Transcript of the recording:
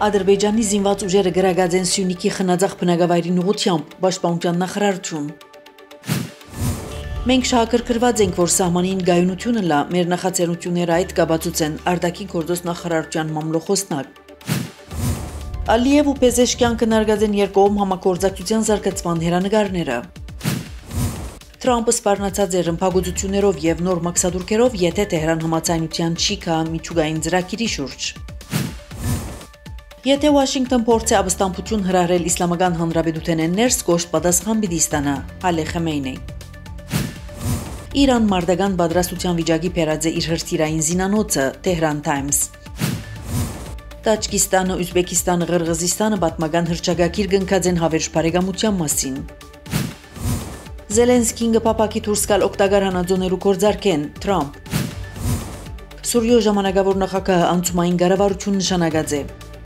Ադրբեջանի զինված ուժերը գրագած են Սյունիքի խնաձախ բնակավայրին ուղղությամբ, Պաշտպանության նախարարություն։ Մենք շահագրգռված ենք, որ սահմանին գայունությունը լա, մեր նախաձեռնությունները այդ կապացուց են արտաքին գործոս նախարարության մամլոխոսնակ։ Ալիև ու Պեզեշկյան կնարգած են երկկողմ համագործակցության զարգացման հերանեկարները։ Թրամփը սպառնացած է ռմբակոծություններով եւ նոր մաքսադուրքերով, եթե Թեհրան համաձայնության չի գա միջուկային ծրագիրի շուրջ։ Եթե Վաշինգտոն փորձի ապստամբություն հրահրել Իսլամական Հանրապետութենեն ներս, կոշտ պատասխան պիտի ստանա, Ալի Խամենեի։ Իրան մարտական պատրաստության վիճակի բերած է իր հրթիռային զինանոցը, Tehran Times։ Տաջկիստանը, Ուզբեկիստանը, Ղրղզստանը պատմական հռչակագիր կնքած են հավերժ բարեկամության մասին։ Զելենսկին կփապակի դուրս գալ օգտակար հանածոներու գործարկեն, Թրամփ։ Սուրիո ժամանակավոր նախագահը անցումային կառավարություն նշանակած է։